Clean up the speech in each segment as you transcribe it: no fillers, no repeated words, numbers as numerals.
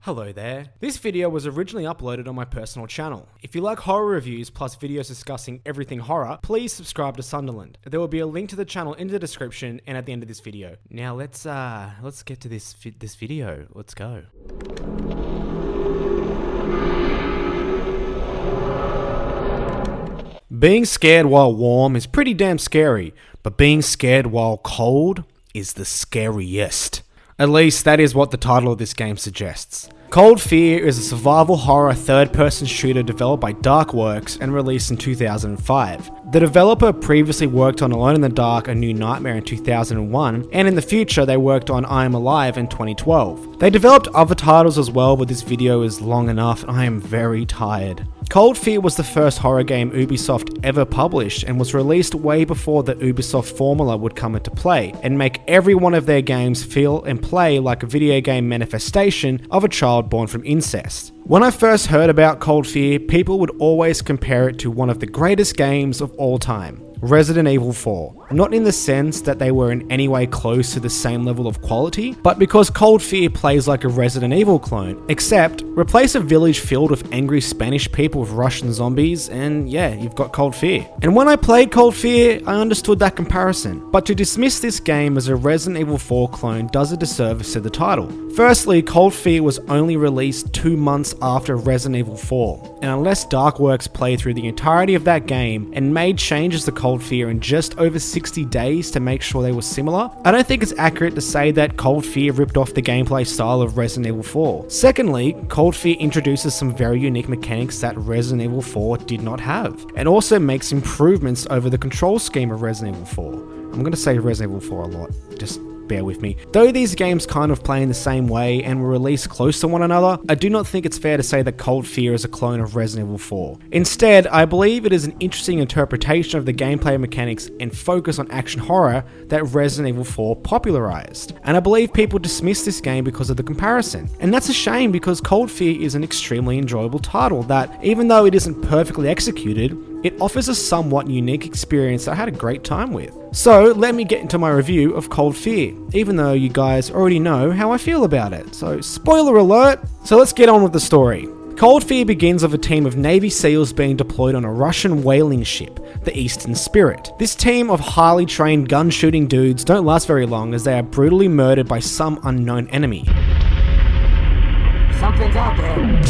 Hello there. This video was originally uploaded on my personal channel. If you like horror reviews plus videos discussing everything horror, please subscribe to Sunderland. There will be a link to the channel in the description and at the end of this video. Now let's get to this video. Let's go. Being scared while warm is pretty damn scary, but being scared while cold is the scariest. At least that is what the title of this game suggests. Cold Fear is a survival horror third-person shooter developed by Darkworks and released in 2005. The developer previously worked on Alone in the Dark: A New Nightmare in 2001, and in the future they worked on I Am Alive in 2012. They developed other titles as well, but this video is long enough and I am very tired. Cold Fear was the first horror game Ubisoft ever published and was released way before the Ubisoft formula would come into play and make every one of their games feel and play like a video game manifestation of a child born from incest. When I first heard about Cold Fear, people would always compare it to one of the greatest games of all time, Resident Evil 4. Not in the sense that they were in any way close to the same level of quality, but because Cold Fear plays like a Resident Evil clone, except replace a village filled with angry Spanish people with Russian zombies and yeah, you've got Cold Fear. And when I played Cold Fear, I understood that comparison. But to dismiss this game as a Resident Evil 4 clone does a disservice to the title. Firstly, Cold Fear was only released 2 months after Resident Evil 4, and unless Darkworks played through the entirety of that game and made changes to Cold Fear in just over 60 days to make sure they were similar, I don't think it's accurate to say that Cold Fear ripped off the gameplay style of Resident Evil 4. Secondly, Cold Fear introduces some very unique mechanics that Resident Evil 4 did not have, and also makes improvements over the control scheme of Resident Evil 4. I'm going to say Resident Evil 4 a lot, just bear with me. Though these games kind of play in the same way and were released close to one another, I do not think it's fair to say that Cold Fear is a clone of Resident Evil 4. Instead, I believe it is an interesting interpretation of the gameplay mechanics and focus on action horror that Resident Evil 4 popularized. And I believe people dismiss this game because of the comparison. And that's a shame because Cold Fear is an extremely enjoyable title that, even though it isn't perfectly executed, it offers a somewhat unique experience that I had a great time with. So let me get into my review of Cold Fear, even though you guys already know how I feel about it. So spoiler alert! So let's get on with the story. Cold Fear begins with a team of Navy SEALs being deployed on a Russian whaling ship, the Eastern Spirit. This team of highly trained gun-shooting dudes don't last very long as they are brutally murdered by some unknown enemy. Something's out there.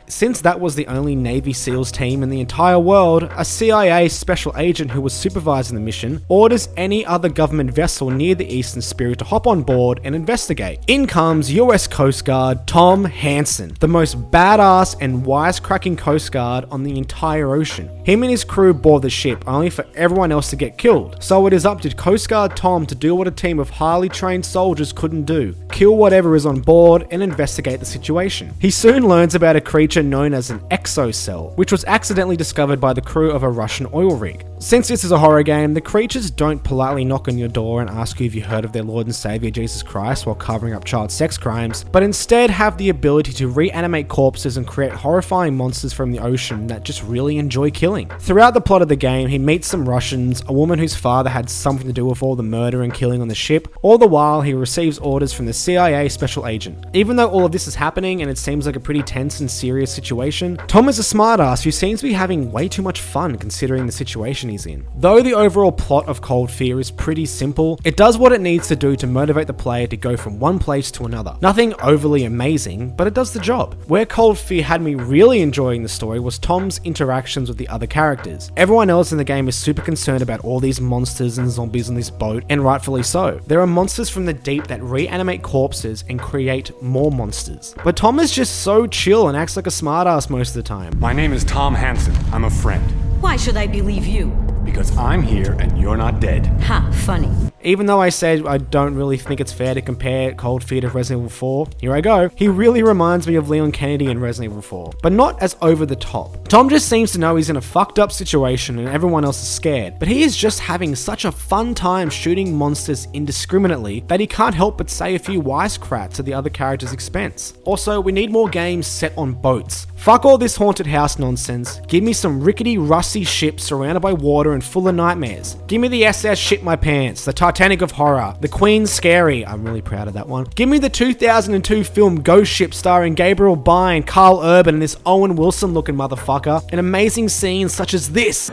Since that was the only Navy SEALs team in the entire world, a CIA special agent who was supervising the mission orders any other government vessel near the Eastern Spirit to hop on board and investigate. In comes US Coast Guard Tom Hansen, the most badass and wisecracking Coast Guard on the entire ocean. Him and his crew board the ship only for everyone else to get killed. So it is up to Coast Guard Tom to do what a team of highly trained soldiers couldn't do: kill whatever is on board and investigate the situation. He soon learns about a creature known as an exocell, which was accidentally discovered by the crew of a Russian oil rig. Since this is a horror game, the creatures don't politely knock on your door and ask you if you heard of their Lord and Savior Jesus Christ while covering up child sex crimes, but instead have the ability to reanimate corpses and create horrifying monsters from the ocean that just really enjoy killing. Throughout the plot of the game, he meets some Russians, a woman whose father had something to do with all the murder and killing on the ship. All the while, he receives orders from the CIA special agent. Even though all of this is happening and it seems like a pretty tense and serious situation, Tom is a smartass who seems to be having way too much fun considering the situation he's in. Though the overall plot of Cold Fear is pretty simple, it does what it needs to do to motivate the player to go from one place to another. Nothing overly amazing, but it does the job. Where Cold Fear had me really enjoying the story was Tom's interactions with the other characters. Everyone else in the game is super concerned about all these monsters and zombies on this boat, and rightfully so. There are monsters from the deep that reanimate corpses and create more monsters. But Tom is just so chill and acts like a smartass most of the time. My name is Tom Hansen. I'm a friend. Why should I believe you? Because I'm here and you're not dead. Ha, funny. Even though I said I don't really think it's fair to compare Cold Fear to Resident Evil 4, here I go. He really reminds me of Leon Kennedy in Resident Evil 4, but not as over the top. Tom just seems to know he's in a fucked up situation and everyone else is scared, but he is just having such a fun time shooting monsters indiscriminately that he can't help but say a few wisecracks at the other characters' expense. Also, we need more games set on boats. Fuck all this haunted house nonsense. Give me some rickety, rusty ships surrounded by water and full of nightmares. Give me the SS shit my pants, the Titanic of horror. The Queen's scary. I'm really proud of that one. Give me the 2002 film Ghost Ship starring Gabriel Byrne, Carl Urban, and this Owen Wilson looking motherfucker. And amazing scenes such as this.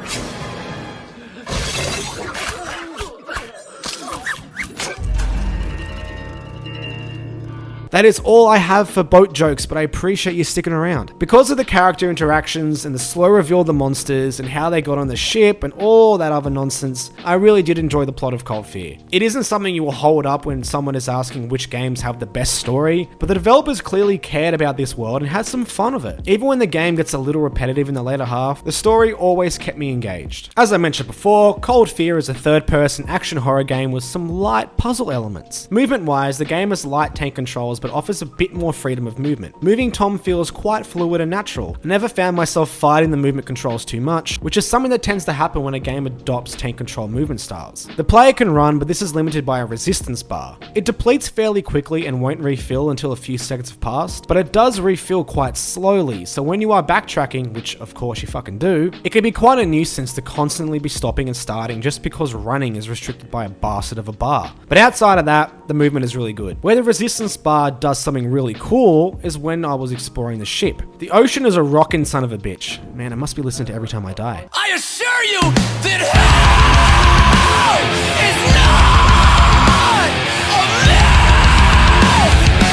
That is all I have for boat jokes, but I appreciate you sticking around. Because of the character interactions and the slow reveal of the monsters and how they got on the ship and all that other nonsense, I really did enjoy the plot of Cold Fear. It isn't something you will hold up when someone is asking which games have the best story, but the developers clearly cared about this world and had some fun with it. Even when the game gets a little repetitive in the later half, the story always kept me engaged. As I mentioned before, Cold Fear is a third-person action horror game with some light puzzle elements. Movement-wise, the game has light tank controls but offers a bit more freedom of movement. Moving Tom feels quite fluid and natural. I never found myself fighting the movement controls too much, which is something that tends to happen when a game adopts tank control movement styles. The player can run, but this is limited by a resistance bar. It depletes fairly quickly and won't refill until a few seconds have passed, but it does refill quite slowly, so when you are backtracking, which of course you fucking do, it can be quite a nuisance to constantly be stopping and starting just because running is restricted by a bastard of a bar. But outside of that, the movement is really good. Where the resistance bar does something really cool is when I was exploring the ship. The ocean is a rockin' son of a bitch. Man, I must be listening to Every Time I Die. I assure you that hell is not a myth.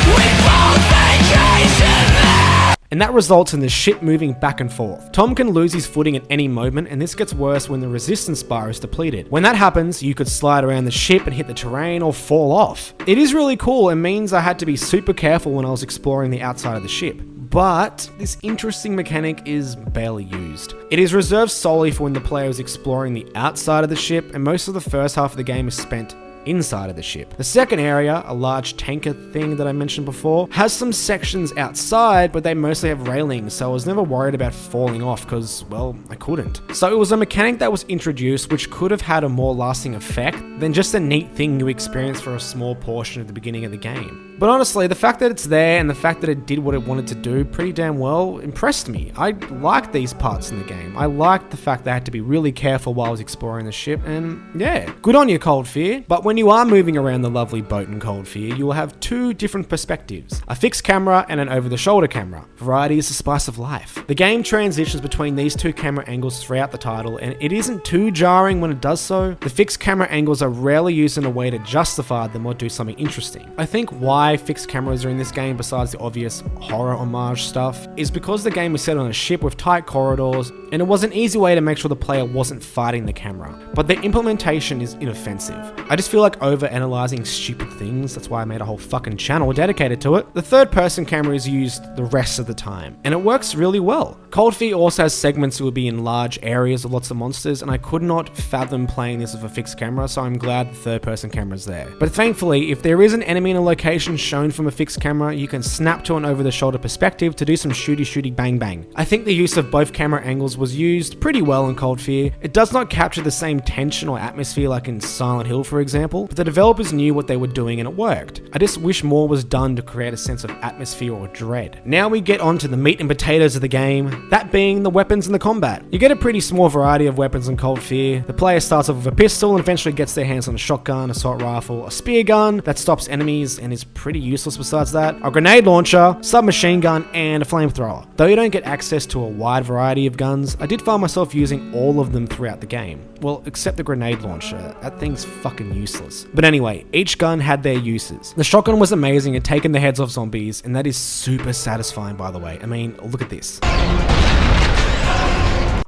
We both vacation there. And that results in the ship moving back and forth. Tom can lose his footing at any moment, and this gets worse when the resistance bar is depleted. When that happens, you could slide around the ship and hit the terrain or fall off. It is really cool and means I had to be super careful when I was exploring the outside of the ship. But this interesting mechanic is barely used. It is reserved solely for when the player is exploring the outside of the ship, and most of the first half of the game is spent inside of the ship. The second area, a large tanker thing that I mentioned before, has some sections outside, but they mostly have railings, so I was never worried about falling off because, well, I couldn't. So it was a mechanic that was introduced which could have had a more lasting effect than just a neat thing you experience for a small portion at the beginning of the game. But honestly, the fact that it's there and the fact that it did what it wanted to do pretty damn well impressed me. I liked these parts in the game. I liked the fact that I had to be really careful while I was exploring the ship, and yeah, good on you, Cold Fear. But when you are moving around the lovely boat in Cold Fear, you will have two different perspectives, a fixed camera and an over-the-shoulder camera. Variety is the spice of life. The game transitions between these two camera angles throughout the title, and it isn't too jarring when it does so. The fixed camera angles are rarely used in a way to justify them or do something interesting. I think why fixed cameras are in this game, besides the obvious horror homage stuff, is because the game was set on a ship with tight corridors, and it was an easy way to make sure the player wasn't fighting the camera. But the implementation is inoffensive. I just feel like over-analyzing stupid things, that's why I made a whole fucking channel dedicated to it. The third-person camera is used the rest of the time, and it works really well. Cold Fear also has segments that will be in large areas with lots of monsters, and I could not fathom playing this with a fixed camera, so I'm glad the third-person camera is there. But thankfully, if there is an enemy in a location shown from a fixed camera, you can snap to an over-the-shoulder perspective to do some shooty bang bang. I think the use of both camera angles was used pretty well in Cold Fear. It does not capture the same tension or atmosphere like in Silent Hill, for example, but the developers knew what they were doing and it worked. I just wish more was done to create a sense of atmosphere or dread. Now we get on to the meat and potatoes of the game, that being the weapons and the combat. You get a pretty small variety of weapons in Cold Fear. The player starts off with a pistol and eventually gets their hands on a shotgun, assault rifle, a spear gun that stops enemies and is pretty useless besides that, a grenade launcher, submachine gun, and a flamethrower. Though you don't get access to a wide variety of guns, I did find myself using all of them throughout the game. Well, except the grenade launcher. That thing's fucking useless. But anyway, each gun had their uses. The shotgun was amazing at taking the heads off zombies, and that is super satisfying, by the way. I mean, look at this.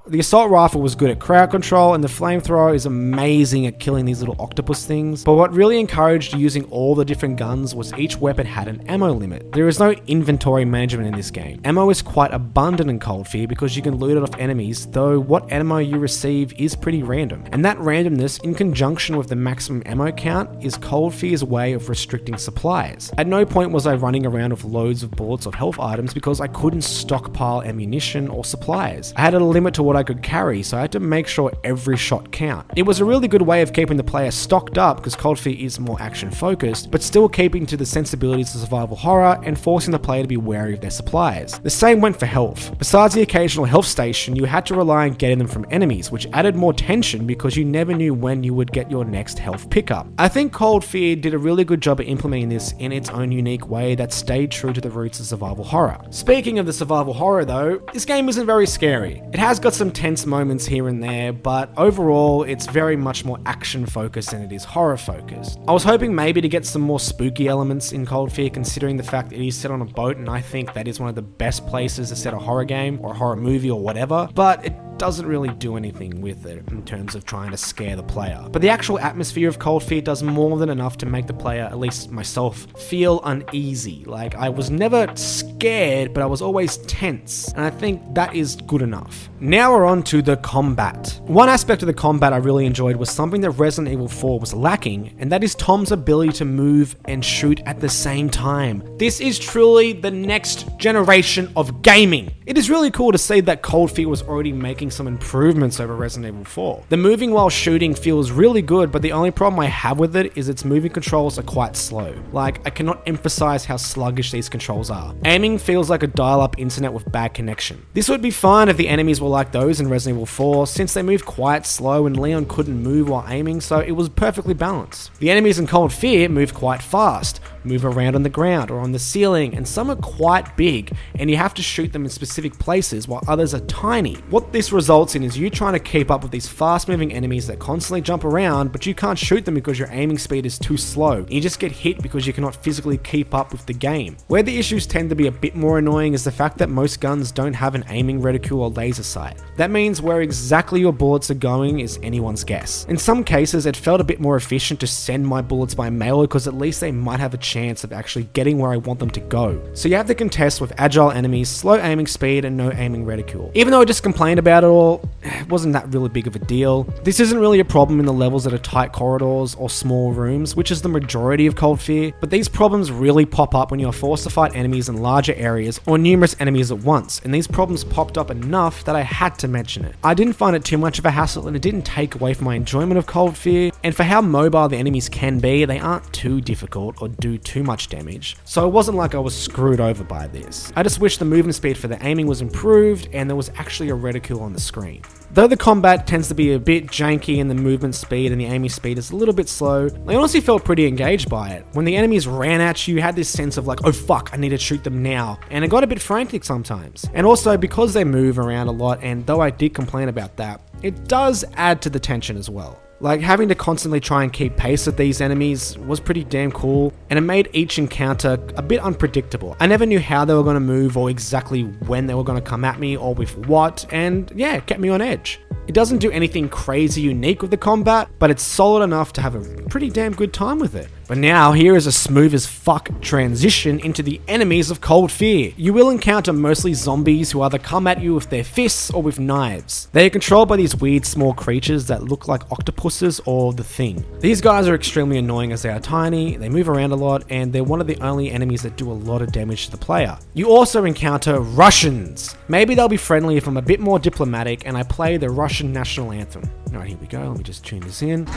The assault rifle was good at crowd control, and the flamethrower is amazing at killing these little octopus things. But what really encouraged using all the different guns was each weapon had an ammo limit. There is no inventory management in this game. Ammo is quite abundant in Cold Fear because you can loot it off enemies, though what ammo you receive is pretty random. And that randomness, in conjunction with the maximum ammo count, is Cold Fear's way of restricting supplies. At no point was I running around with loads of bullets or health items because I couldn't stockpile ammunition or supplies. I had a limit to what I I could carry, so I had to make sure every shot count. It was a really good way of keeping the player stocked up because Cold Fear is more action focused, but still keeping to the sensibilities of survival horror and forcing the player to be wary of their supplies. The same went for health. Besides the occasional health station, you had to rely on getting them from enemies, which added more tension because you never knew when you would get your next health pickup. I think Cold Fear did a really good job of implementing this in its own unique way that stayed true to the roots of survival horror. Speaking of the survival horror though, this game isn't very scary. It has got some tense moments here and there, but overall it's very much more action focused than it is horror focused. I was hoping maybe to get some more spooky elements in Cold Fear, considering the fact that it is set on a boat, and I think that is one of the best places to set a horror game or a horror movie or whatever, but it doesn't really do anything with it in terms of trying to scare the player. But the actual atmosphere of Cold Fear does more than enough to make the player, at least myself, feel uneasy. Like, I was never scared, but I was always tense, and I think that is good enough. Now we're on to the combat. One aspect of the combat I really enjoyed was something that Resident Evil 4 was lacking, and that is Tom's ability to move and shoot at the same time. This is truly the next generation of gaming. It is really cool to see that Cold Fear was already making some improvements over Resident Evil 4. The moving while shooting feels really good, but the only problem I have with it is its moving controls are quite slow. Like, I cannot emphasize how sluggish these controls are. Aiming feels like a dial-up internet with bad connection. This would be fine if the enemies were like those in Resident Evil 4, since they move quite slow and Leon couldn't move while aiming, so it was perfectly balanced. The enemies in Cold Fear move quite fast, move around on the ground or on the ceiling, and some are quite big, and you have to shoot them in specific places while others are tiny. What this results in is you trying to keep up with these fast moving enemies that constantly jump around, but you can't shoot them because your aiming speed is too slow. You just get hit because you cannot physically keep up with the game. Where the issues tend to be a bit more annoying is the fact that most guns don't have an aiming reticule or laser sight. That means where exactly your bullets are going is anyone's guess. In some cases, it felt a bit more efficient to send my bullets by mail because at least they might have a chance of actually getting where I want them to go. So you have to contest with agile enemies, slow aiming speed, and no aiming reticule. Even though I just complained about it all, it wasn't that really big of a deal. This isn't really a problem in the levels that are tight corridors or small rooms, which is the majority of Cold Fear, but these problems really pop up when you are forced to fight enemies in larger areas or numerous enemies at once, and these problems popped up enough that I had to mention it. I didn't find it too much of a hassle, and it didn't take away from my enjoyment of Cold Fear, and for how mobile the enemies can be, they aren't too difficult or do too much damage, so it wasn't like I was screwed over by this. I just wish the movement speed for the aiming was improved and there was actually a reticule on the screen. Though the combat tends to be a bit janky and the movement speed and the aiming speed is a little bit slow, I honestly felt pretty engaged by it. When the enemies ran at you, you had this sense of like, oh fuck, I need to shoot them now, and it got a bit frantic sometimes. And also, because they move around a lot, and though I did complain about that, it does add to the tension as well. Like, having to constantly try and keep pace with these enemies was pretty damn cool, and it made each encounter a bit unpredictable. I never knew how they were going to move or exactly when they were going to come at me or with what, and yeah, it kept me on edge. It doesn't do anything crazy unique with the combat, but it's solid enough to have a pretty damn good time with it. But now, here is a smooth as fuck transition into the enemies of Cold Fear. You will encounter mostly zombies who either come at you with their fists or with knives. They are controlled by these weird small creatures that look like octopuses or the Thing. These guys are extremely annoying as they are tiny, they move around a lot, and they're one of the only enemies that do a lot of damage to the player. You also encounter Russians. Maybe they'll be friendly if I'm a bit more diplomatic and I play the Russian national anthem. Alright, here we go, let me just tune this in.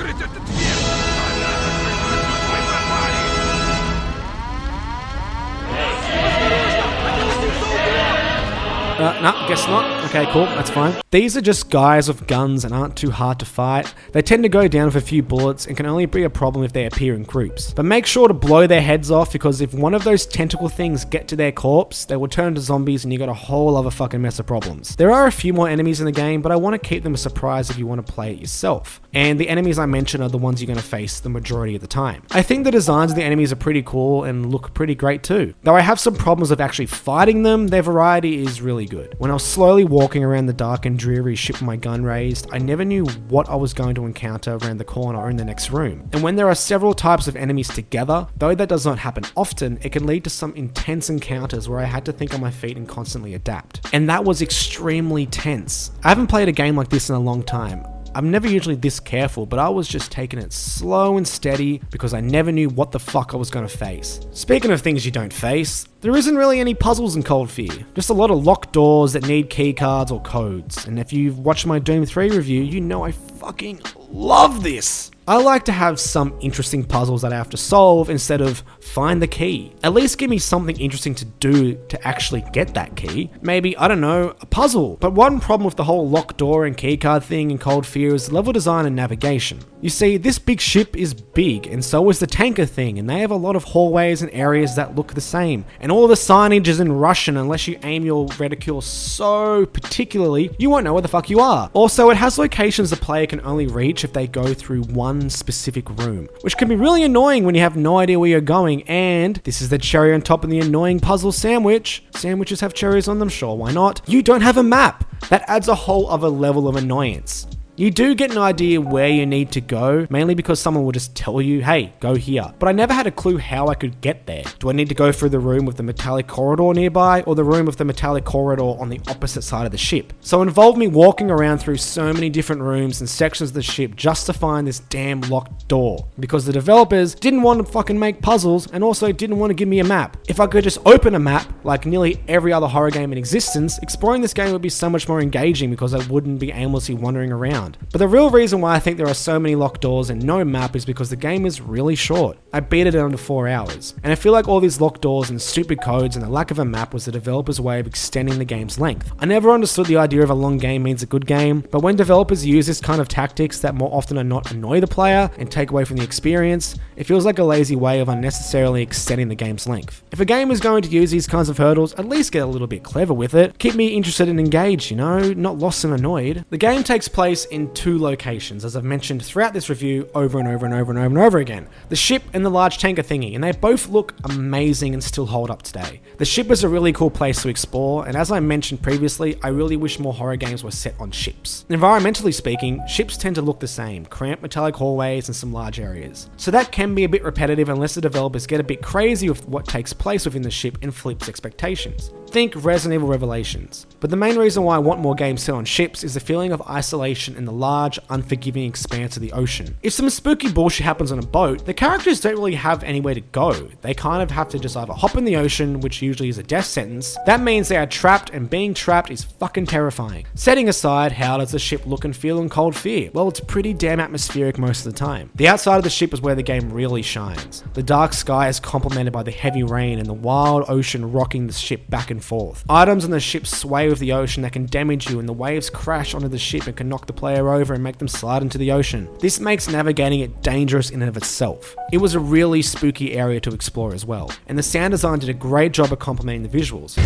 No, guess not. Okay, cool, that's fine. These are just guys with guns and aren't too hard to fight. They tend to go down with a few bullets and can only be a problem if they appear in groups. But make sure to blow their heads off, because if one of those tentacle things get to their corpse, they will turn to zombies and you got a whole other fucking mess of problems. There are a few more enemies in the game, but I want to keep them a surprise if you want to play it yourself. And the enemies I mentioned are the ones you're going to face the majority of the time. I think the designs of the enemies are pretty cool and look pretty great too. Though I have some problems with actually fighting them, their variety is really good. When I was slowly walking around the dark and dreary ship with my gun raised, I never knew what I was going to encounter around the corner or in the next room. And when there are several types of enemies together, though that does not happen often, it can lead to some intense encounters where I had to think on my feet and constantly adapt. And that was extremely tense. I haven't played a game like this in a long time. I'm never usually this careful, but I was just taking it slow and steady because I never knew what the fuck I was going to face. Speaking of things you don't face, there isn't really any puzzles in Cold Fear, just a lot of locked doors that need keycards or codes, and if you've watched my Doom 3 review, you know I fucking love this. I like to have some interesting puzzles that I have to solve instead of find the key. At least give me something interesting to do to actually get that key. Maybe, I don't know, a puzzle. But one problem with the whole locked door and keycard thing in Cold Fear is level design and navigation. You see, this big ship is big, and so is the tanker thing, and they have a lot of hallways and areas that look the same. And all the signage is in Russian unless you aim your reticule so particularly, you won't know where the fuck you are. Also, it has locations the player can only reach if they go through one specific room, which can be really annoying when you have no idea where you're going, and this is the cherry on top of the annoying puzzle sandwich. Sandwiches have cherries on them, sure, why not? You don't have a map. That adds a whole other level of annoyance. You do get an idea where you need to go, mainly because someone will just tell you, hey, go here. But I never had a clue how I could get there. Do I need to go through the room with the metallic corridor nearby, or the room with the metallic corridor on the opposite side of the ship? So it involved me walking around through so many different rooms and sections of the ship just to find this damn locked door. Because the developers didn't want to fucking make puzzles and also didn't want to give me a map. If I could just open a map, like nearly every other horror game in existence, exploring this game would be so much more engaging because I wouldn't be aimlessly wandering around. But the real reason why I think there are so many locked doors and no map is because the game is really short. I beat it in under 4 hours. And I feel like all these locked doors and stupid codes and the lack of a map was the developers' way of extending the game's length. I never understood the idea of a long game means a good game, but when developers use this kind of tactics that more often than not annoy the player and take away from the experience, it feels like a lazy way of unnecessarily extending the game's length. If a game is going to use these kinds of hurdles, at least get a little bit clever with it. Keep me interested and engaged, you know, not lost and annoyed. The game takes place in 2 locations, as I've mentioned throughout this review over and over and over and over and over again. The ship and the large tanker thingy, and they both look amazing and still hold up today. The ship is a really cool place to explore, and as I mentioned previously, I really wish more horror games were set on ships. Environmentally speaking, ships tend to look the same, cramped metallic hallways and some large areas. So that can be a bit repetitive unless the developers get a bit crazy with what takes place within the ship and flips expectations. Think Resident Evil Revelations. But the main reason why I want more games set on ships is the feeling of isolation in the large, unforgiving expanse of the ocean. If some spooky bullshit happens on a boat, the characters don't really have anywhere to go. They kind of have to just either hop in the ocean, which usually is a death sentence. That means they are trapped, and being trapped is fucking terrifying. Setting aside, how does the ship look and feel in Cold Fear? Well, it's pretty damn atmospheric most of the time. The outside of the ship is where the game really shines. The dark sky is complemented by the heavy rain and the wild ocean rocking the ship back and forth. Items on the ship sway with the ocean that can damage you, and the waves crash onto the ship and can knock the player over and make them slide into the ocean. This makes navigating it dangerous in and of itself. It was a really spooky area to explore as well, and the sound design did a great job of complementing the visuals.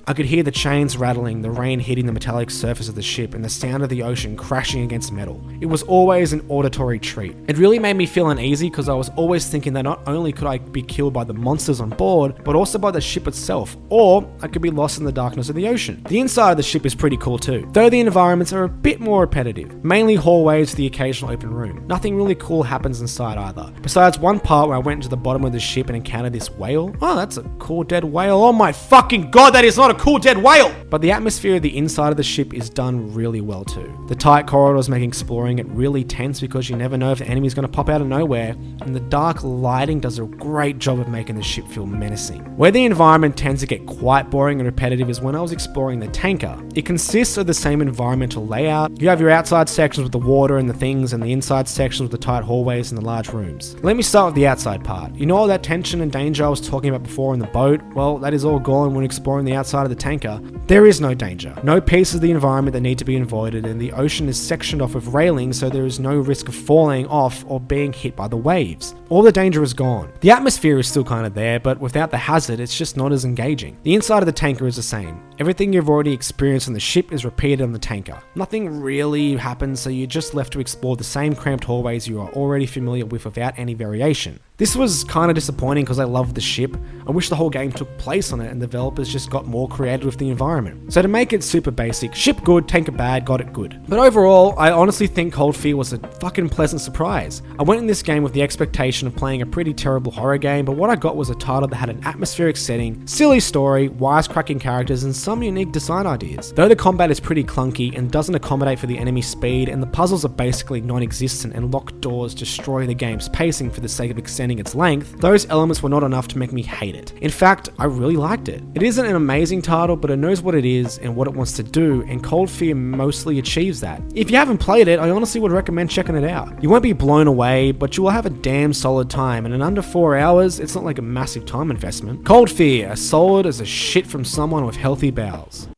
I could hear the chains rattling, the rain hitting the metallic surface of the ship, and the sound of the ocean crashing against metal. It was always an auditory treat. It really made me feel uneasy because I was always thinking that not only could I be killed by the monsters on board, but also by the ship itself, or I could be lost in the darkness of the ocean. The inside of the ship is pretty cool too, though the environments are a bit more repetitive, mainly hallways to the occasional open room. Nothing really cool happens inside either, besides one part where I went into the bottom of the ship and encountered this whale. Oh, that's a cool dead whale. Oh my fucking god, that is not a cool dead whale! But the atmosphere of the inside of the ship is done really well too. The tight corridors make exploring it really tense because you never know if the enemy is going to pop out of nowhere, and the dark lighting does a great job of making the ship feel menacing. Where the environment tends to get quite boring and repetitive is when I was exploring the tanker. It consists of the same environmental layout. You have your outside sections with the water and the things, and the inside sections with the tight hallways and the large rooms. Let me start with the outside part. You know all that tension and danger I was talking about before in the boat? Well, that is all gone when exploring the outside of the tanker. There is no danger, no pieces of the environment that need to be avoided, and the ocean is sectioned off with railings so there is no risk of falling off or being hit by the waves. All the danger is gone. The atmosphere is still kind of there, but without the hazard, it's just not as engaging. The inside of the tanker is the same. Everything you've already experienced on the ship is repeated on the tanker. Nothing really happens, so you're just left to explore the same cramped hallways you are already familiar with without any variation. This was kind of disappointing because I loved the ship. I wish the whole game took place on it and developers just got more creative with the environment. So to make it super basic, ship good, tanker bad, got it good. But overall, I honestly think Cold Fear was a fucking pleasant surprise. I went in this game with the expectation of playing a pretty terrible horror game, but what I got was a title that had an atmospheric setting, silly story, wisecracking characters, and some unique design ideas. Though the combat is pretty clunky and doesn't accommodate for the enemy speed, and the puzzles are basically non-existent and locked doors destroy the game's pacing for the sake of extending its length, those elements were not enough to make me hate it. In fact, I really liked it. It isn't an amazing title, but it knows what it is and what it wants to do, and Cold Fear mostly achieves that. If you haven't played it, I honestly would recommend checking it out. You won't be blown away, but you will have a damn solid time, and in under 4 hours, it's not like a massive time investment. Cold Fear, as solid as a shit from someone with healthy bowels.